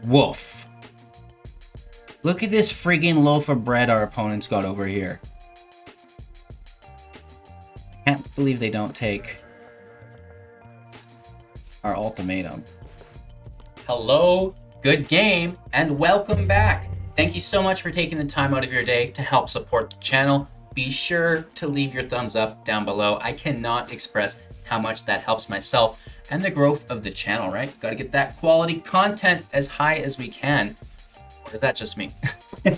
Woof. Look at this freaking loaf of bread our opponents got over here. Can't believe they don't take our ultimatum. Hello, good game, and welcome back. Thank you so much for taking the time out of your day to help support the channel. Be sure to leave your thumbs up down below. I cannot express how much that helps myself and the growth of the channel, right? Got to get that quality content as high as we can. Or is that just me?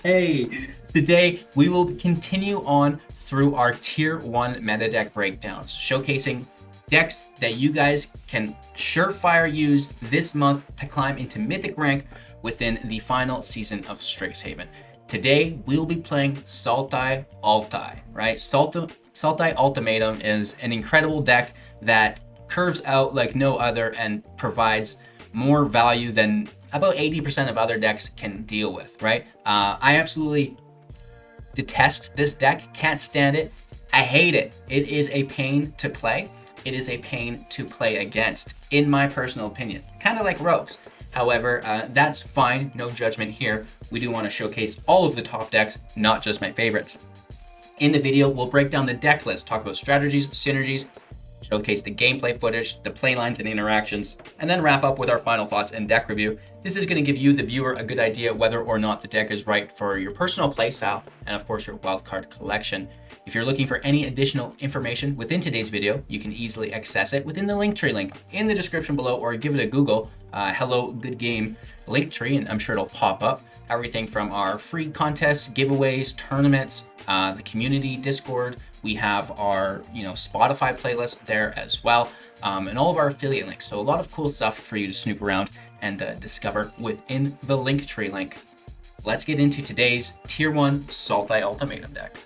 Hey, today we will continue on through our tier 1 meta deck breakdowns, showcasing decks that you guys can surefire use this month to climb into Mythic rank within the final season of Strixhaven. Today, we'll be playing Sultai Ulti, right? Sultai Ultimatum is an incredible deck that curves out like no other and provides more value than about 80% of other decks can deal with, right? I absolutely detest this deck, can't stand it. I hate it. It is a pain to play. It is a pain to play against, in my personal opinion. Kind of like rogues. However, that's fine, no judgment here. We do want to showcase all of the top decks, not just my favorites. In the video, we'll break down the deck list, talk about strategies, synergies, showcase the gameplay footage, the playlines and interactions, and then wrap up with our final thoughts and deck review. This is going to give you, the viewer, a good idea whether or not the deck is right for your personal playstyle and, of course, your wildcard collection. If you're looking for any additional information within today's video, you can easily access it within the Linktree link in the description below, or give it a Google, hello, good game Linktree, and I'm sure it'll pop up. Everything from our free contests, giveaways, tournaments, the community Discord. We have our, Spotify playlist there as well, and all of our affiliate links. So a lot of cool stuff for you to snoop around and discover within the Linktree link. Let's get into today's Tier 1 Sultai Ultimatum deck.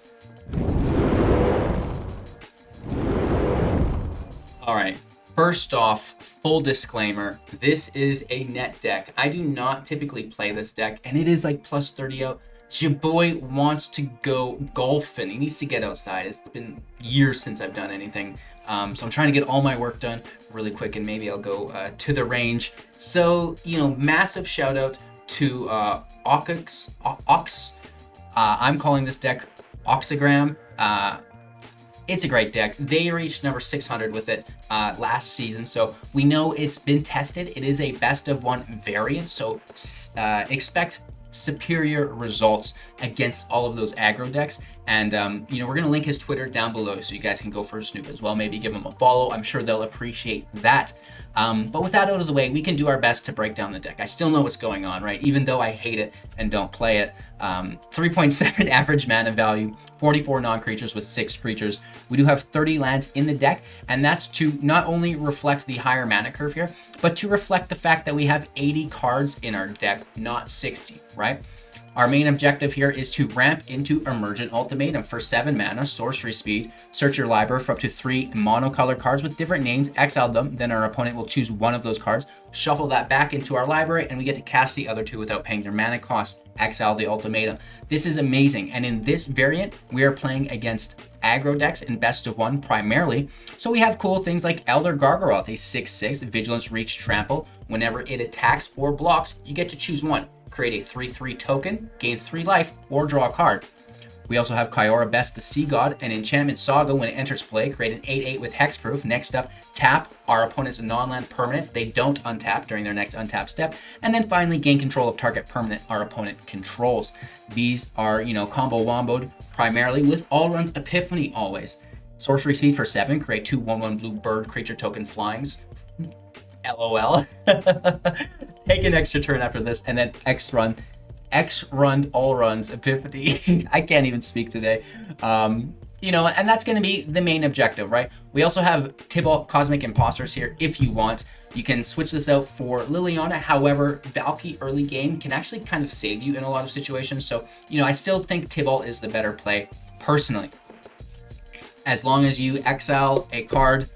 All right, first off, full disclaimer, this is a net deck. I do not typically play this deck, and it is like plus 30 out. Your boy wants to go golfing. He needs to get outside. It's been years since I've done anything. So I'm trying to get all my work done really quick, and maybe I'll go to the range. So, massive shout out to Ox. I'm calling this deck Oxagram. It's a great deck. They reached number 600 with it last season, so we know it's been tested. It is a best of 1 variant, so expect superior results against all of those aggro decks. And we're going to link his Twitter down below so you guys can go for a snoop as well. Maybe give him a follow. I'm sure they'll appreciate that. But with that out of the way, we can do our best to break down the deck. I still know what's going on, right? Even though I hate it and don't play it. 3.7 average mana value, 44 non-creatures with 6 creatures. We do have 30 lands in the deck, and that's to not only reflect the higher mana curve here, but to reflect the fact that we have 80 cards in our deck, not 60, right? Our main objective here is to ramp into Emergent Ultimatum for 7 mana, sorcery speed. Search your library for up to 3 monocolor cards with different names, exile them, then our opponent will choose one of those cards, shuffle that back into our library, and we get to cast the other 2 without paying their mana cost, exile the ultimatum. This is amazing, and in this variant, we are playing against aggro decks in best of 1 primarily. So we have cool things like Elder Gargaroth, a 6/6 Vigilance, Reach, Trample. Whenever it attacks or blocks, you get to choose one. Create a 3/3 token, gain 3 life, or draw a card. We also have Kiora, Best the Sea God, and Enchantment Saga. When it enters play, create an 8/8 with hexproof. Next up, tap our opponent's non-land permanents. They don't untap during their next untap step. And then finally, gain control of target permanent our opponent controls. These are, combo womboed primarily with Alrund's Epiphany always. Sorcery speed for 7, create 2 1/1 blue bird creature token flyings. LOL. Take an extra turn after this, and then X-Run Alrund's Epiphany. I can't even speak today. And that's going to be the main objective, right? We also have Tibalt Cosmic Imposters here if you want. You can switch this out for Liliana. However, Valky early game can actually kind of save you in a lot of situations. So, I still think Tibalt is the better play, personally. As long as you exile a card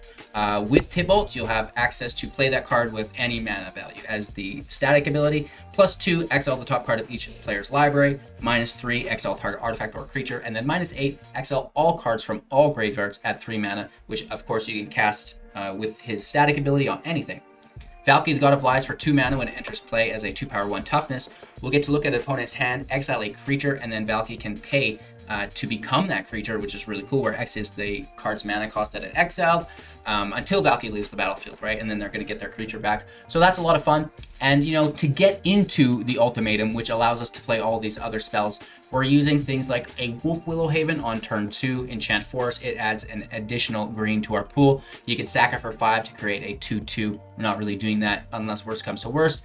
with Tibalt, you'll have access to play that card with any mana value as the static ability. +2, exile the top card of each player's library. -3, exile target artifact or creature. And then -8, exile all cards from all graveyards at 3 mana, which of course you can cast with his static ability on anything. Valky, the God of Lies, for 2 mana when it enters play as a 2-power 1 toughness. We'll get to look at an opponent's hand, exile a creature, and then Valky can pay to become that creature, which is really cool, where X is the card's mana cost that it exiled, until Valky leaves the battlefield, right? And then they're going to get their creature back. So that's a lot of fun. And, you know, to get into the Ultimatum, which allows us to play all these other spells, we're using things like a Wolf Willowhaven on turn 2, Enchant Forest. It adds an additional green to our pool. You can sack it for 5 to create a 2/2. We're not really doing that unless worst comes to worst.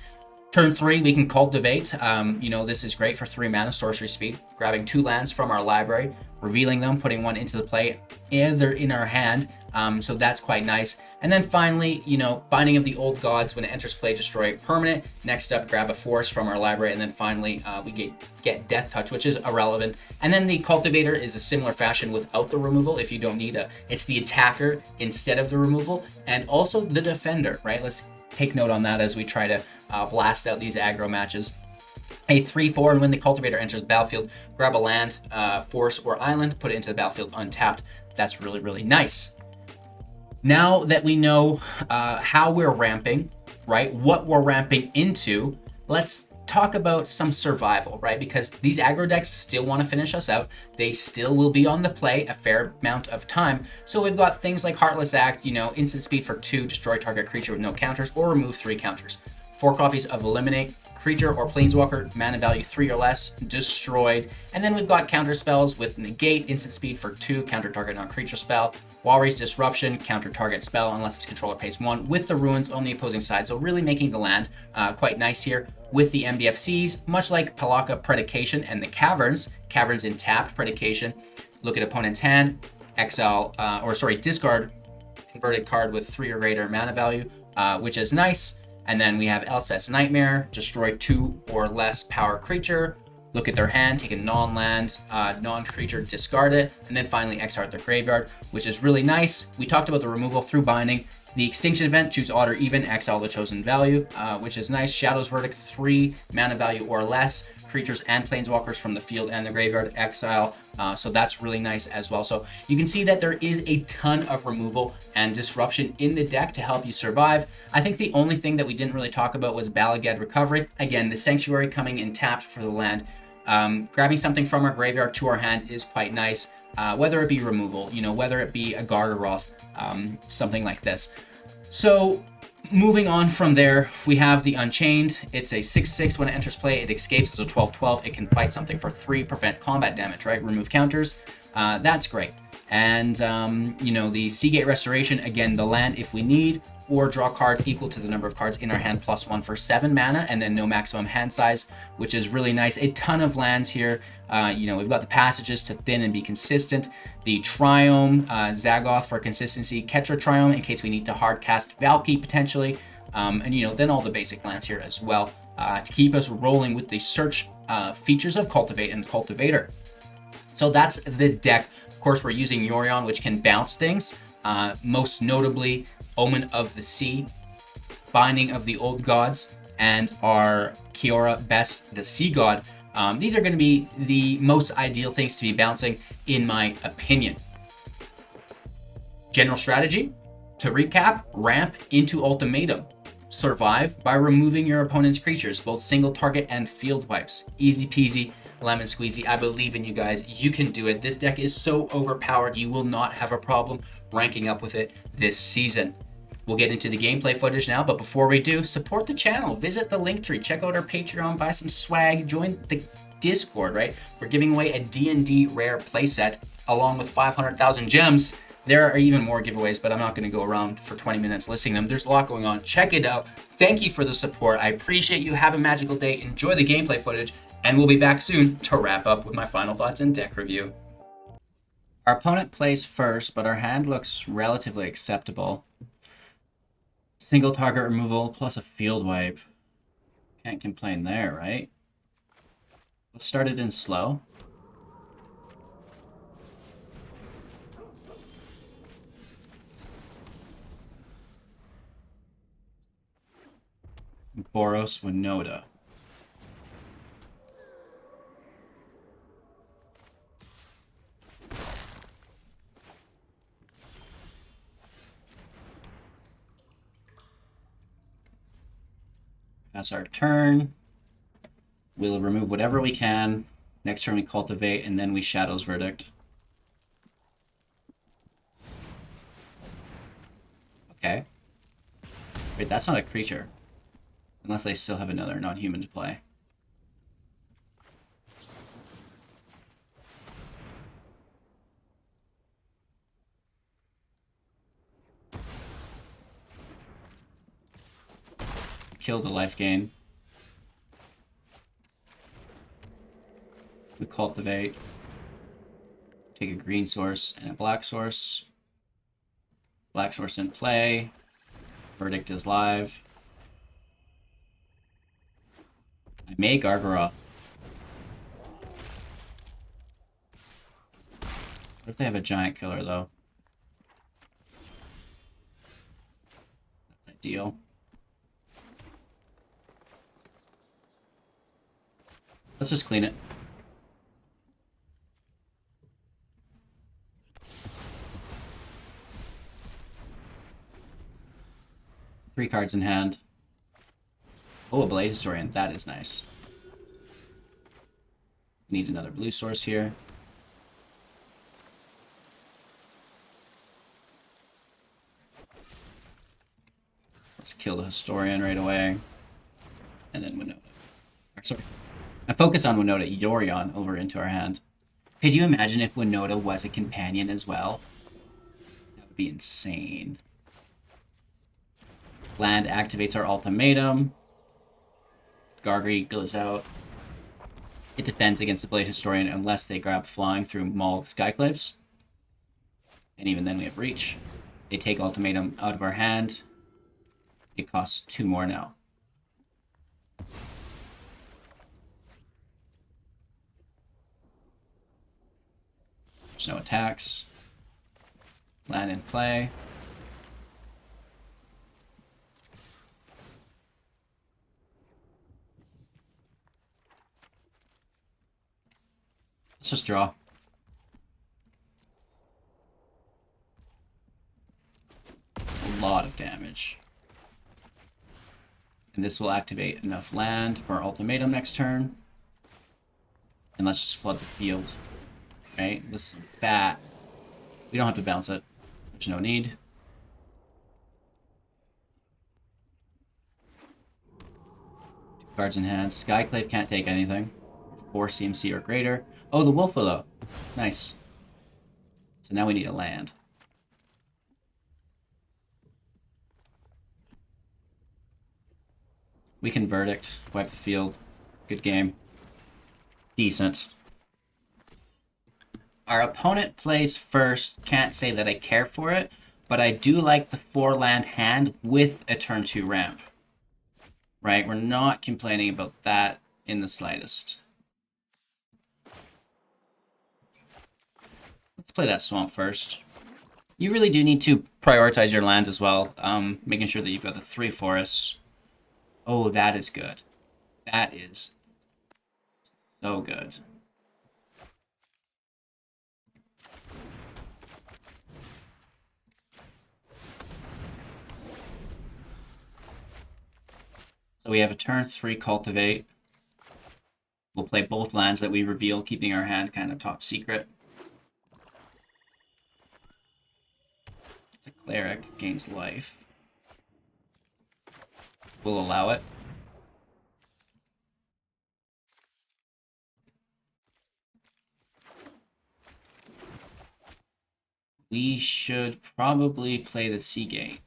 Turn 3, we can Cultivate. You know, this is great for 3 mana, sorcery speed. Grabbing 2 lands from our library, revealing them, putting one into the play, either in our hand. So that's quite nice. And then finally, you know, Binding of the Old Gods. When it enters play, destroy a permanent. Next up, grab a forest from our library. And then finally, we get Death Touch, which is irrelevant. And then the Cultivator is a similar fashion without the removal if you don't need a. It's the attacker instead of the removal. And also the defender, right? Let's take note on that as we try to blast out these aggro matches. A 3/4, and when the Cultivator enters the battlefield, grab a land, forest, or island, put it into the battlefield untapped. That's really, really nice. Now that we know how we're ramping, right, what we're ramping into, let's talk about some survival, right? Because these aggro decks still want to finish us out. They still will be on the play a fair amount of time. So we've got things like Heartless Act, you know, instant speed for 2, destroy target creature with no counters, or remove 3 counters. 4 copies of Eliminate, creature or planeswalker, mana value 3 or less, destroyed. And then we've got counter spells with Negate, instant speed for 2, counter target non-creature spell. Jwari Disruption, counter target spell unless its controller pays 1, with the ruins on the opposing side. So really making the land quite nice here. With the MBFCs, much like Palaka Predication and the Caverns in tapped Predication. Look at opponent's hand, exile, discard converted card with 3 or greater mana value, which is nice. And then we have Elspeth's Nightmare, destroy 2 or less power creature. Look at their hand, take a non-land, non-creature, discard it, and then finally exile their graveyard, which is really nice. We talked about the removal through binding. The Extinction Event, choose odd or even, exile the chosen value, which is nice. Shadow's Verdict, 3 mana value or less. Creatures and planeswalkers from the field and the graveyard, exile. So that's really nice as well. So you can see that there is a ton of removal and disruption in the deck to help you survive. I think the only thing that we didn't really talk about was Bala Ged Recovery. Again, the Sanctuary coming in tapped for the land. Grabbing something from our graveyard to our hand is quite nice. Whether it be removal, you know, whether it be a Gargaroth, something like this. So moving on from there, we have the Unchained. It's a 6/6. When it enters play, it escapes. It's a 12/12. It can fight something for 3, prevent combat damage, right? Remove counters. That's great. And, you know, the Seagate Restoration, again, the land if we need, or draw cards equal to the number of cards in our hand +1 for 7 mana, and then no maximum hand size, which is really nice. A ton of lands here. You know, we've got the Passages to thin and be consistent. The Triome, Zagoth for consistency. Ketria Triome in case we need to hard cast Valky potentially. And, you know, then all the basic lands here as well to keep us rolling with the search features of Cultivate and Cultivator. So that's the deck. Of course, we're using Yorion, which can bounce things. Most notably, Omen of the Sea, Binding of the Old Gods, and our Kiora Best, the Sea God. These are going to be the most ideal things to be bouncing, in my opinion. General strategy, to recap, ramp into Ultimatum. Survive by removing your opponent's creatures, both single target and field wipes. Easy peasy, lemon squeezy. I believe in you guys. You can do it. This deck is so overpowered. You will not have a problem ranking up with it this season. We'll get into the gameplay footage now, but before we do, support the channel. Visit the link tree, check out our Patreon, buy some swag, join the Discord, right? We're giving away a D&D rare playset along with 500,000 gems. There are even more giveaways, but I'm not going to go around for 20 minutes listing them. There's a lot going on. Check it out. Thank you for the support. I appreciate you. Have a magical day. Enjoy the gameplay footage, and we'll be back soon to wrap up with my final thoughts and deck review. Our opponent plays first, but our hand looks relatively acceptable. Single target removal plus a field wipe. Can't complain there, right? Let's start it in slow. Boros Winota. Pass our turn. We'll remove whatever we can. Next turn we cultivate, and then we Shadow's Verdict. Okay. Wait, that's not a creature. Unless they still have another non-human to play. Kill the life gain. We cultivate. Take a green source and a black source. Black source in play. Verdict is live. I may Gargaroth. What if they have a giant killer, though? That's ideal. Let's just clean it. Three cards in hand. Oh, a Blade Historian. That is nice. Need another blue source here. Let's kill the Historian right away. And then Winota. Sorry. I focus on Winota Yorion over into our hand. Could you imagine if Winota was a companion as well? That would be insane. Land activates our Ultimatum. Gargary goes out. It defends against the Blade Historian unless they grab flying through Maul of Skyclaves. And even then we have Reach. They take Ultimatum out of our hand. It costs 2 more now. There's no attacks. Land in play. Let's just draw. A lot of damage. And this will activate enough land for our Ultimatum next turn. And let's just flood the field. Right? With some bat. We don't have to bounce it. There's no need. Two cards in hand. Skyclave can't take anything. 4 CMC or greater. Oh, the Wolf Willow. Nice. So now we need a land. We can Verdict. Wipe the field. Good game. Decent. Our opponent plays first. Can't say that I care for it, but I do like the 4-land hand with a turn 2 ramp. Right? We're not complaining about that in the slightest. Let's play that swamp first. You really do need to prioritize your land as well, making sure that you've got the 3 forests. Oh, that is good. That is so good. So we have a turn 3 Cultivate. We'll play both lands that we reveal, keeping our hand kind of top secret. It's a Cleric, gains life. We'll allow it. We should probably play the Seagate.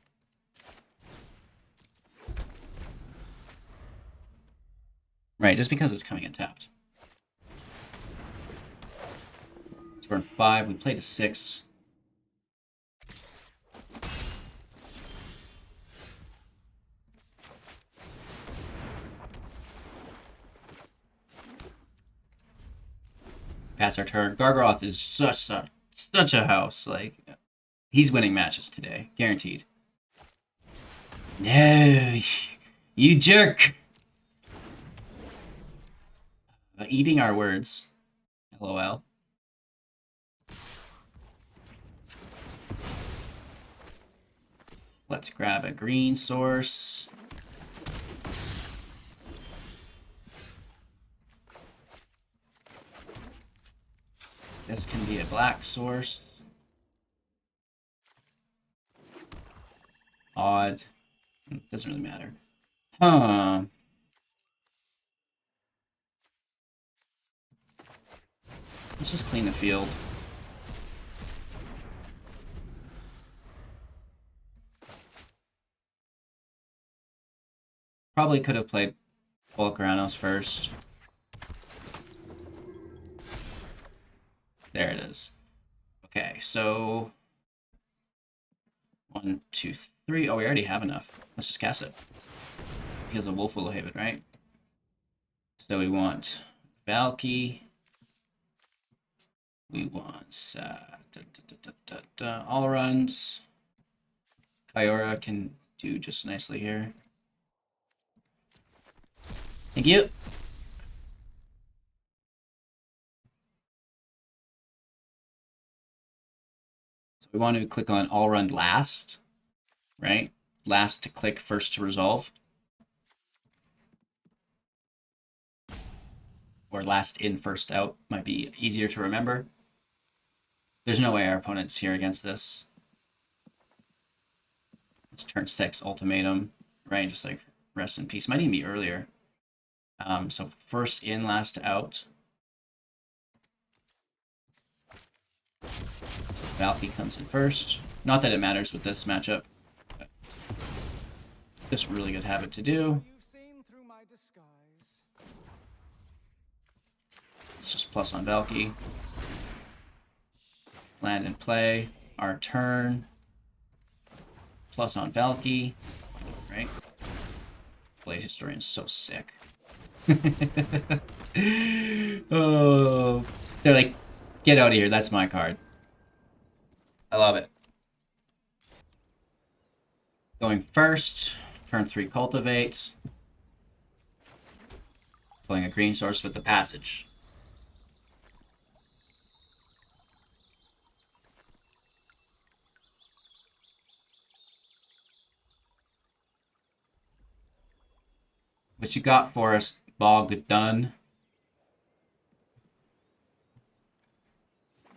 Right, just because it's coming untapped. Turn 5, we played a 6. Pass our turn. Gargaroth is such a house. Like, he's winning matches today, guaranteed. No, you jerk. Eating our words. LOL. Let's grab a green source. This can be a black source. Odd. Doesn't really matter. Huh. Let's just clean the field. Probably could have played Volcaranos first. There it is. Okay, so 1, 2, 3. Oh, we already have enough. Let's just cast it. Because of Wolf Willowhaven, right? So we want Valky. We want Alrund. Kiora can do just nicely here. Thank you. So we want to click on Alrund last, right? Last to click, first to resolve. Or last in, first out might be easier to remember. There's no way our opponent's here against this. It's turn 6 Ultimatum, right? Just like rest in peace. Might even be earlier. So first in, last out. Valky comes in first. Not that it matters with this matchup. But it's just a really good habit to do. It's just plus on Valky. Land and play. Our turn. Plus on Valky. Right? Blade Historian's so sick. Oh, they're like, get out of here. That's my card. I love it. Going first, turn 3 Cultivate. Playing a green source with the Passage. What you got for us, Bogdan?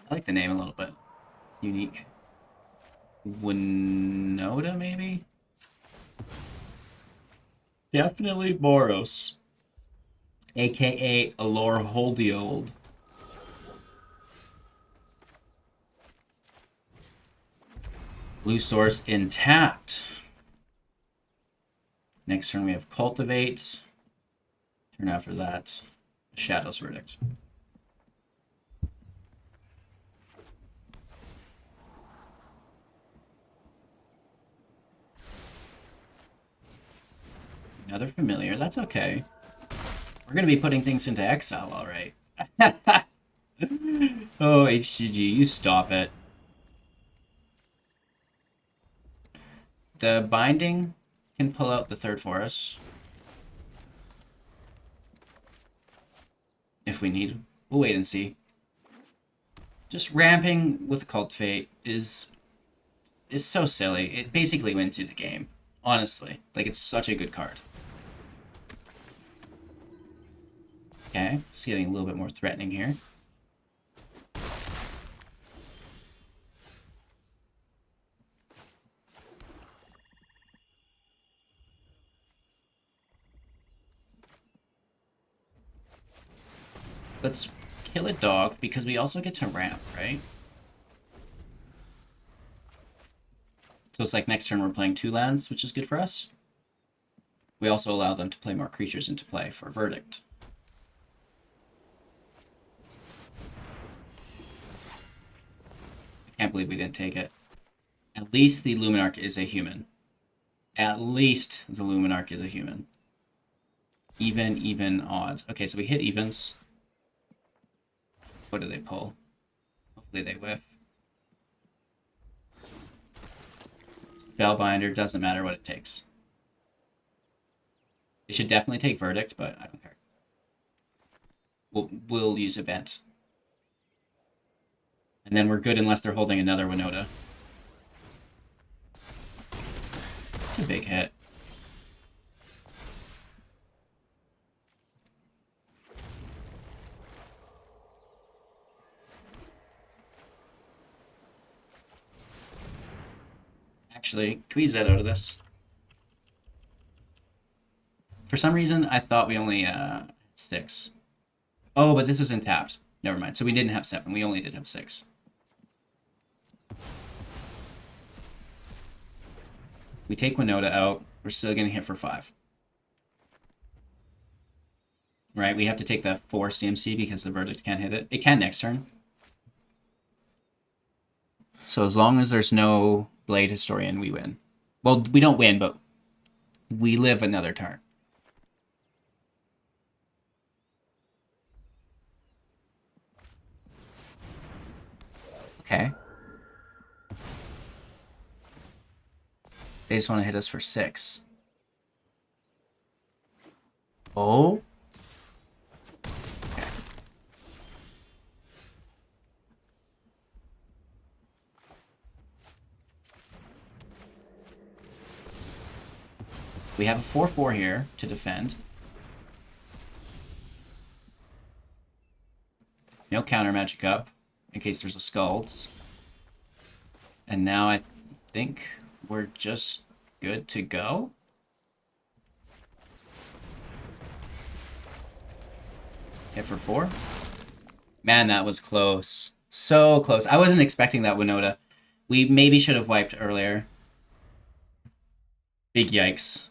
I like the name a little bit. It's unique. Winota, maybe? Definitely Boros. AKA Allure Holdiold. Blue source intact. Next turn we have Cultivate. Turn after that, Shadow's Verdict. Another familiar, that's okay. We're gonna be putting things into exile, alright. Oh, HGG, you stop it. The binding can pull out the third forest. If we need. We'll wait and see. Just ramping with Cultivate is so silly. It basically wins you the game. Honestly. Like, it's such a good card. Okay, it's getting a little bit more threatening here. Let's kill a dog because we also get to ramp, right? So it's like next turn we're playing 2 lands, which is good for us. We also allow them to play more creatures into play for Verdict. I can't believe we didn't take it. At least the Luminarch is a human. At least the Luminarch is a human. Even, odd. Okay, so we hit evens. What do they pull? Hopefully they whiff. Spellbinder, doesn't matter what it takes. They should definitely take Verdict, but I don't care. We'll use Event. And then we're good unless they're holding another Winota. It's a big hit. Actually, can we Zed out of this? For some reason, I thought we only 6. Oh, but this isn't tapped. Never mind. So we didn't have 7. We only did have 6. We take Winota out. We're still getting hit for 5. Right, we have to take that 4 CMC because the Verdict can't hit it. It can next turn. So as long as there's no Blade Historian, we win. Well, we don't win, but we live another turn. Okay. They just want to hit us for 6. Oh. Okay. We have a 4/4 here to defend. No counter magic up in case there's a Skulls. And now I think we're just good to go. Hit for 4. Man, that was close. So close. I wasn't expecting that Winota. We maybe should have wiped earlier. Big yikes.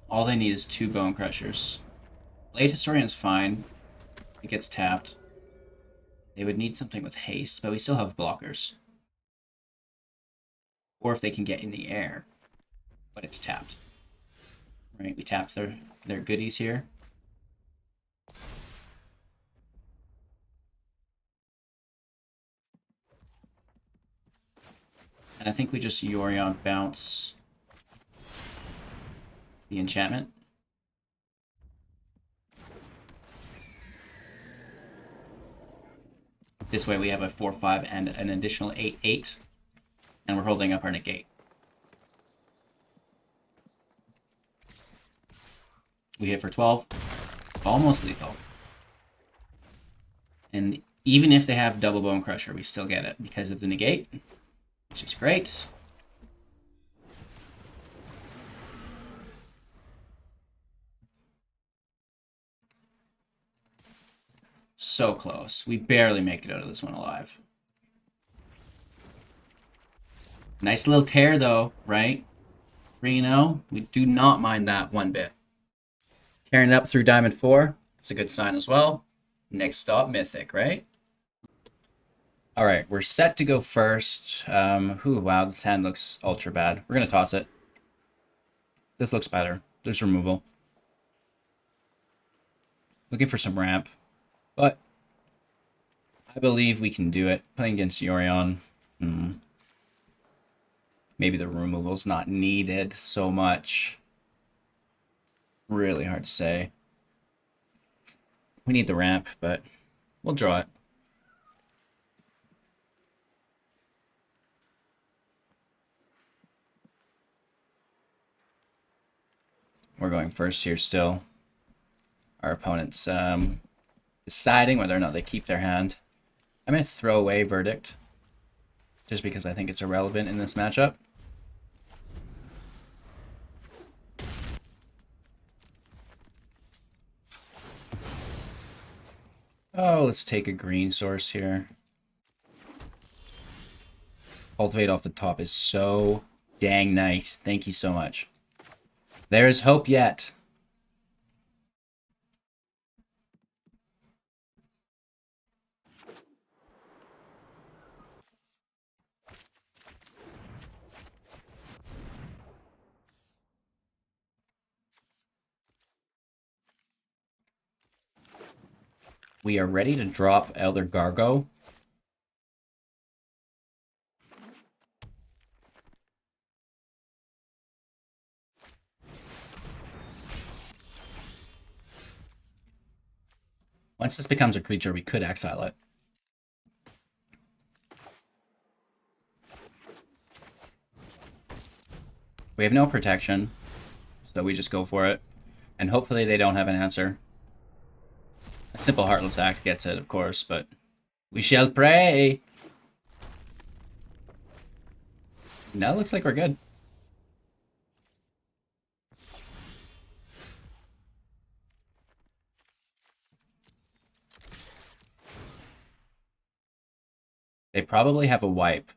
All they need is 2 Bone Crushers. Blade Historian's fine. It gets tapped. They would need something with haste, but we still have blockers. Or if they can get in the air. But it's tapped. Right, we tapped their goodies here. And I think we just Yorion bounce the enchantment. This way we have a 4/5 and an additional 8/8. And we're holding up our Negate. We hit for 12. Almost lethal. And even if they have double Bone Crusher, we still get it because of the Negate, which is great. So close. We barely make it out of this one alive. Nice little tear though, right? 3-0. We do not mind that one bit. Tearing it up through Diamond 4. It's a good sign as well. Next stop, Mythic, right? Alright, we're set to go first. Wow, this hand looks ultra bad. We're going to toss it. This looks better. There's removal. Looking for some ramp. But I believe we can do it. Playing against Yorion. Maybe the removal's not needed so much. Really hard to say. We need the ramp, but we'll draw it. We're going first here still. Our opponent's deciding whether or not they keep their hand. I'm going to throw away Verdict, just because I think it's irrelevant in this matchup. Oh, let's take a green source here. Cultivate off the top is so dang nice. Thank you so much. There's hope yet. We are ready to drop Elder Gargaroth. Once this becomes a creature, we could exile it. We have no protection, so we just go for it. And hopefully they don't have an answer. A simple Heartless Act gets it, of course, but We shall pray. Now it looks like we're good. They probably have a wipe.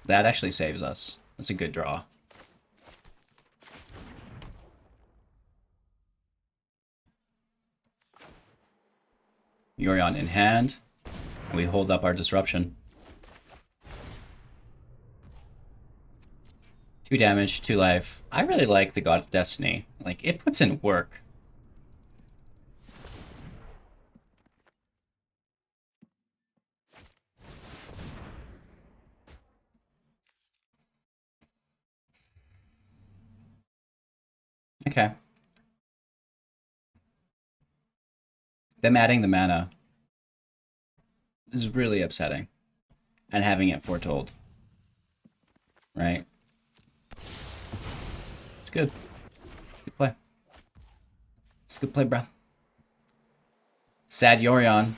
That actually saves us. That's a good draw. Yorion in hand, and we hold up our disruption. 2 damage, 2 life. I really like the God of Destiny. Like, it puts in work. Okay. Them adding the mana is really upsetting. And having it foretold. Right? It's good. It's good play. It's good play, bro. Sad Yorion.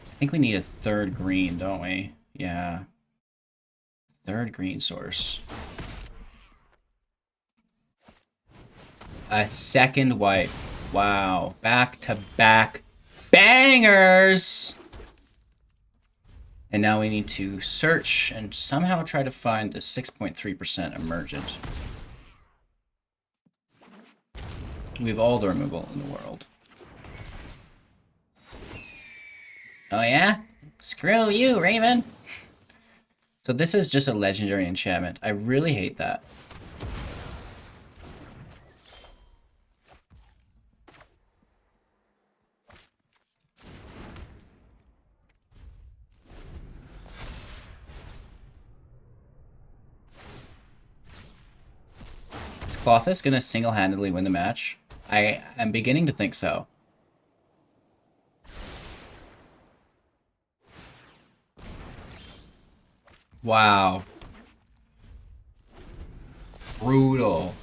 I think we need a 3rd green, don't we? Yeah. 3rd green source. A 2nd wipe. Wow. Back-to-back bangers! And now we need to search and somehow try to find the 6.3% Emergent. We have all the removal in the world. Oh yeah? Screw you, Raven! So this is just a legendary enchantment. I really hate that. Is Clothis gonna single-handedly win the match? I am beginning to think so. Wow. Brutal.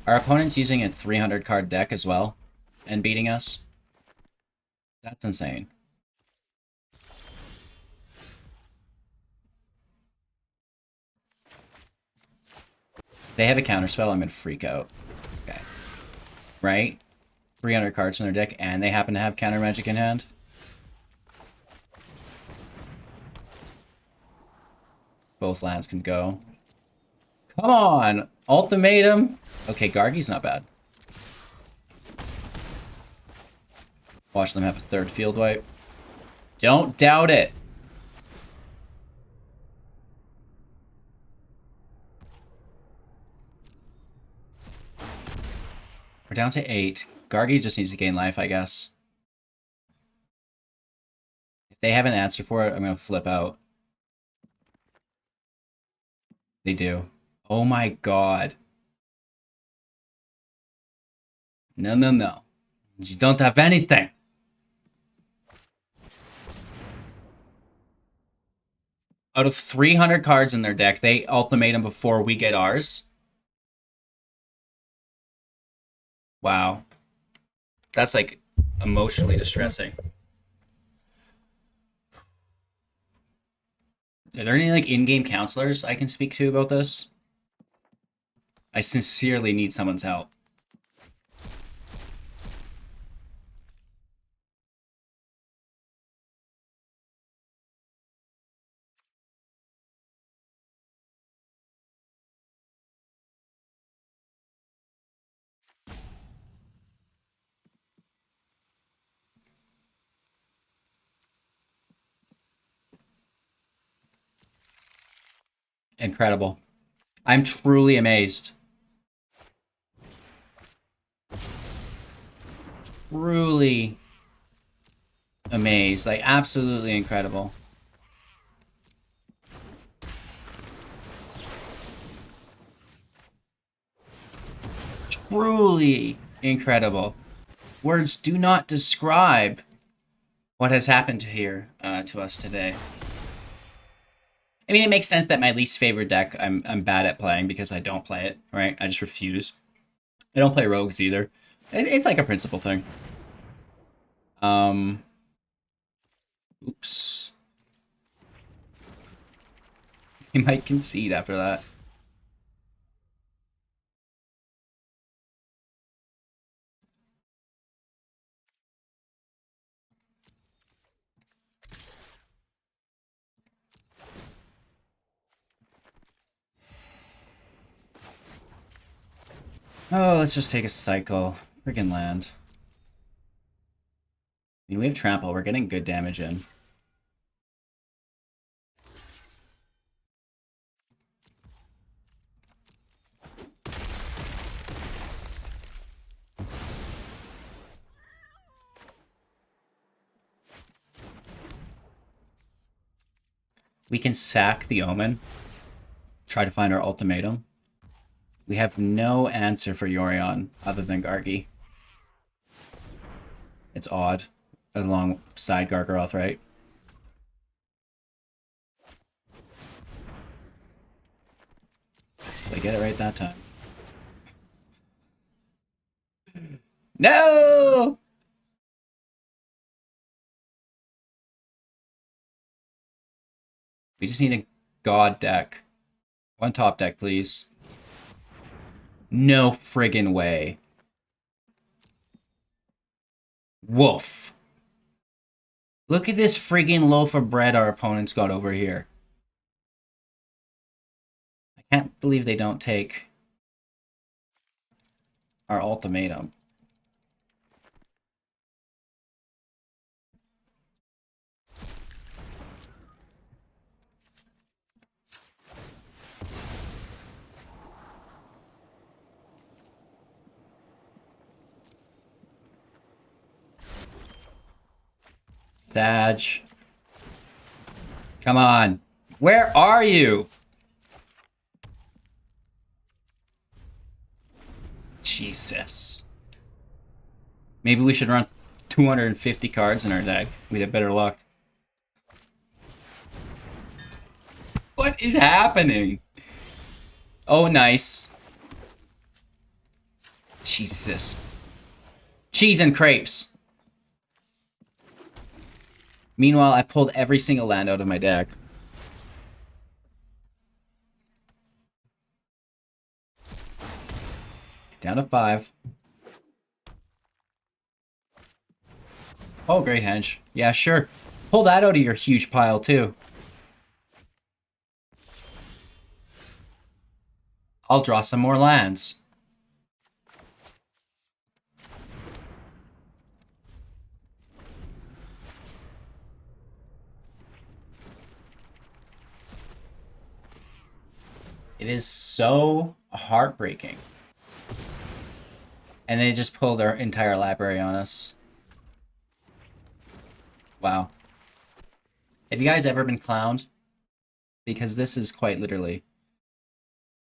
Our opponent's using a 300 card deck as well and beating us. That's insane. They have a counterspell, I'm gonna freak out. Okay. Right? 300 cards in their deck, and they happen to have counter magic in hand. Both lands can go. Come on! Ultimatum! Okay, Gargi's not bad. Watch them have a 3rd field wipe. Don't doubt it! We're down to 8. Gargi just needs to gain life, I guess. If they have an answer for it, I'm gonna flip out. They do. Oh my god. No, no, no. You don't have anything. Out of 300 cards in their deck, they ultimatum before we get ours. Wow. That's like emotionally distressing. Are there any like in-game counselors I can speak to about this? I sincerely need someone's help. Incredible. I'm truly amazed. Truly amazed. Like, absolutely incredible. truly incredible. Words do not describe what has happened here to us today. I mean, it makes sense that my least favorite deck I'm bad at playing because I don't play it, right? I just refuse. I don't play rogues either. It's like a principle thing. Oops. He might concede after that. Oh, let's just take a cycle. Friggin' land. I mean, we have trample. We're getting good damage in. We can sack the Omen. Try to find our ultimatum. We have no answer for Yorion other than Gargi. It's odd. Alongside Gargaroth, right? They get it right that time. No! We just need a god deck. One top deck, please. No friggin' way. Woof. Look at this friggin' loaf of bread our opponents got over here. I can't believe they don't take our ultimatum. Sag. Come on. Where are you? Jesus. Maybe we should run 250 cards in our deck. We'd have better luck. What is happening? Oh, nice. Jesus. Cheese and crepes. Meanwhile, I pulled every single land out of my deck. Down to 5. Oh, great henge. Yeah, sure. Pull that out of your huge pile, too. I'll draw some more lands. It is so heartbreaking. And they just pulled their entire library on us. Wow. Have you guys ever been clowned? Because this is quite literally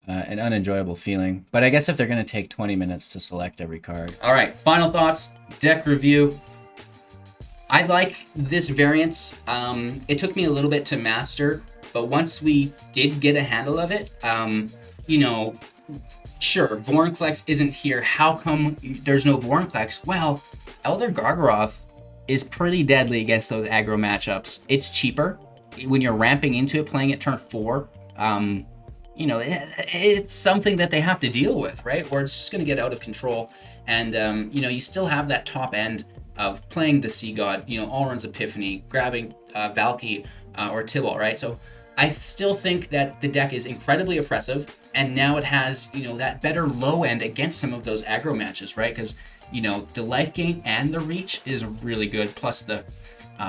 an unenjoyable feeling. But I guess if they're going to take 20 minutes to select every card. All right, final thoughts, deck review. I like this variance. It took me a little bit to master, but once we did get a handle of it, you know, sure, Vorinclex isn't here. How come there's no Vorinclex? Well, Elder Gargaroth is pretty deadly against those aggro matchups. It's cheaper. When you're ramping into it, playing it turn 4, you know, it's something that they have to deal with, right? Or it's just going to get out of control. And, you know, you still have that top end of playing the Sea God, you know, Alrund's Epiphany, grabbing Valky or Tibalt, right? So I still think that the deck is incredibly oppressive, and now it has, you know, that better low end against some of those aggro matches, right? Because, you know, the life gain and the reach is really good, plus the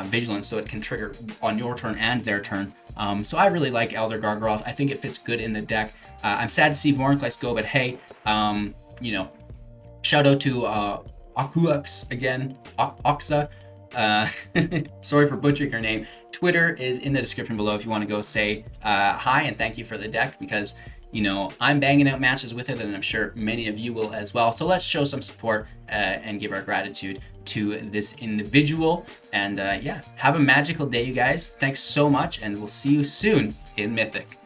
vigilance, so it can trigger on your turn and their turn. So I really like Elder Gargaroth. I think it fits good in the deck. I'm sad to see Vorinclex go, but hey, you know, shout out to Akux again, Oxa. Sorry for butchering her name. Twitter is in the description below if you want to go say hi and thank you for the deck, because you know, I'm banging out matches with it, and I'm sure many of you will as well. So let's show some support and give our gratitude to this individual. And yeah, have a magical day, you guys. Thanks so much, and we'll see you soon in Mythic.